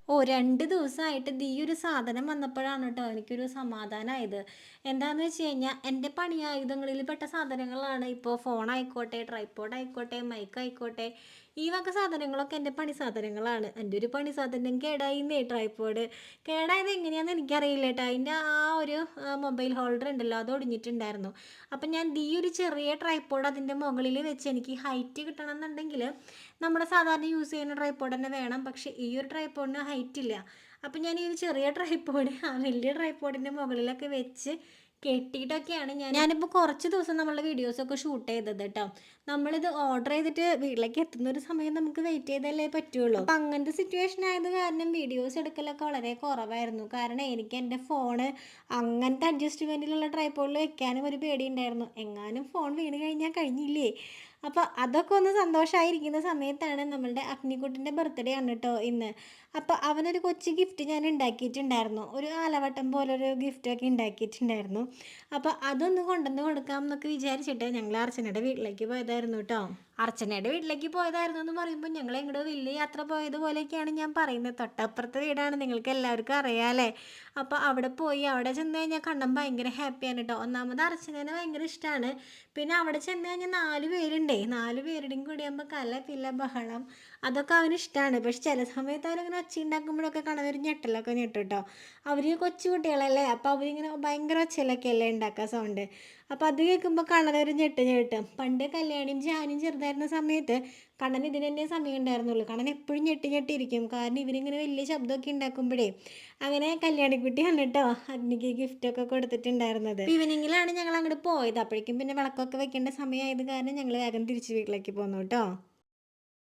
2 ദിവസമായിട്ട് ഈ ഒരു സാധനം വന്നപ്പോഴാണ് കേട്ടോ എനിക്കൊരു സമാധാനമായത്. എന്താന്ന് വെച്ച് കഴിഞ്ഞാൽ എൻ്റെ പണിയായുധങ്ങളിൽ പെട്ട സാധനങ്ങളാണ്. ഇപ്പോൾ ഫോണായിക്കോട്ടെ, ട്രൈപോഡ് ആയിക്കോട്ടെ, മൈക്ക് ആയിക്കോട്ടെ, ഈ വക സാധനങ്ങളൊക്കെ എൻ്റെ പണി സാധനങ്ങളാണ്. എൻ്റെ ഒരു പണി സാധനം കേടായിന്നേ, ട്രൈപോഡ്. കേടായത് എങ്ങനെയാണെന്ന് എനിക്കറിയില്ല കേട്ടോ. അതിൻ്റെ ആ ഒരു മൊബൈൽ ഹോൾഡർ ഉണ്ടല്ലോ, അത് ഒടിഞ്ഞിട്ടുണ്ടായിരുന്നു. അപ്പം ഞാൻ ഈ ഒരു ചെറിയ ട്രൈപോഡ് അതിൻ്റെ മുകളിൽ വെച്ച് എനിക്ക് ഹൈറ്റ് കിട്ടണം എന്നുണ്ടെങ്കിൽ നമ്മുടെ സാധാരണ യൂസ് ചെയ്യുന്ന ട്രൈപോഡ് തന്നെ വേണം. പക്ഷേ ഈ ഒരു ട്രൈപോഡിന് ഹൈറ്റ് ഇല്ല. അപ്പം ഞാൻ ഈ ഒരു ചെറിയ ട്രൈപോഡ് ആ വലിയ ട്രൈപോഡിൻ്റെ മുകളിലൊക്കെ വെച്ച് കെട്ടിയിട്ടൊക്കെയാണ് ഞാനിപ്പോൾ കുറച്ച് ദിവസം നമ്മളുടെ വീഡിയോസൊക്കെ ഷൂട്ട് ചെയ്തത് കേട്ടോ. നമ്മളിത് ഓർഡർ ചെയ്തിട്ട് വീട്ടിലേക്ക് എത്തുന്ന ഒരു സമയം നമുക്ക് വെയിറ്റ് ചെയ്താലേ പറ്റുള്ളൂ. അപ്പം അങ്ങനത്തെ സിറ്റുവേഷൻ ആയത് കാരണം വീഡിയോസ് എടുക്കലൊക്കെ വളരെ കുറവായിരുന്നു. കാരണം എനിക്ക് എൻ്റെ ഫോണ് അങ്ങനത്തെ അഡ്ജസ്റ്റ്മെൻറ്റിലുള്ള ട്രൈപോഡിൽ വെക്കാനും ഒരു പേടിയുണ്ടായിരുന്നു. എങ്ങാനും ഫോൺ വീണ് കഴിഞ്ഞാൽ കഴിഞ്ഞില്ലേ. അപ്പോൾ അതൊക്കെ ഒന്ന് സന്തോഷമായിരിക്കുന്ന സമയത്താണ് നമ്മളുടെ അഗ്നിക്കുട്ടിൻ്റെ ബർത്ത്ഡേ ആണ് കേട്ടോ ഇന്ന്. അപ്പോൾ അവനൊരു കൊച്ചു ഗിഫ്റ്റ് ഞാൻ ഉണ്ടാക്കിയിട്ടുണ്ടായിരുന്നു. ഒരു ആലവട്ടം പോലൊരു ഗിഫ്റ്റൊക്കെ ഉണ്ടാക്കിയിട്ടുണ്ടായിരുന്നു. അപ്പോൾ അതൊന്ന് കൊണ്ടുവന്ന് കൊടുക്കാം എന്നൊക്കെ വിചാരിച്ചിട്ട് ഞങ്ങൾ അർച്ചനയുടെ വീട്ടിലേക്ക് പോയതായിരുന്നു കേട്ടോ. അർച്ചനയുടെ വീട്ടിലേക്ക് പോയതായിരുന്നു എന്ന് പറയുമ്പോൾ ഞങ്ങൾ എങ്ങോട്ടോ വലിയ യാത്ര പോയതുപോലെയൊക്കെയാണ് ഞാൻ പറയുന്നത്. തൊട്ടപ്പുറത്തെ വീടാണ്, നിങ്ങൾക്ക് എല്ലാവർക്കും അറിയാമല്ലേ. അപ്പോൾ അവിടെ പോയി അവിടെ ചെന്ന് കഴിഞ്ഞാൽ കണ്ണൻ ഭയങ്കര ഹാപ്പിയാണ് കേട്ടോ. ഒന്നാമത് അർച്ചനേനെ ഭയങ്കര ഇഷ്ടമാണ്. പിന്നെ അവിടെ ചെന്ന് കഴിഞ്ഞാൽ 4 പേരുണ്ടേ, 4 പേരുടെയും കൂടിയാകുമ്പോൾ കല പില്ല ബഹളം അതൊക്കെ അവന് ഇഷ്ടമാണ്. പക്ഷെ ചില സമയത്ത് അവരിങ്ങനെ ഒച്ച ഉണ്ടാക്കുമ്പോഴൊക്കെ കാണാൻ ഒരു ഞെട്ടലൊക്കെ ഞെട്ടും കേട്ടോ. അവർ കൊച്ചു കുട്ടികളല്ലേ, അപ്പോൾ അവരിങ്ങനെ ഭയങ്കര ഒച്ചയിലൊക്കെ അല്ലേ ഉണ്ടാക്കുക സൗണ്ട്. അപ്പോൾ അത് കേൾക്കുമ്പോൾ കണ്ണനൊരു ഞെട്ടും. പണ്ട് കല്യാണിയും ജാനും ചെറുതായിരുന്ന സമയത്ത് കണ്ണൻ ഇതിന് തന്നെ സമയം ഉണ്ടായിരുന്നുള്ളൂ. കണ്ണൻ എപ്പോഴും ഞെട്ടിയിരിക്കും. കാരണം ഇവരിങ്ങനെ വലിയ ശബ്ദമൊക്കെ ഉണ്ടാക്കുമ്പോഴേ. അങ്ങനെ കല്യാണിക്കുട്ടിയാണ് കേട്ടോ അഗ്നിക്ക് ഗിഫ്റ്റൊക്കെ കൊടുത്തിട്ടുണ്ടായിരുന്നത്. ഈവനിങ്ങിലാണ് ഞങ്ങൾ അങ്ങോട്ട് പോയത്. അപ്പോഴേക്കും പിന്നെ വിളക്കൊക്കെ വെക്കേണ്ട സമയമായത് കാരണം ഞങ്ങൾ വേഗം തിരിച്ച് വീട്ടിലേക്ക് പോന്നു കേട്ടോ.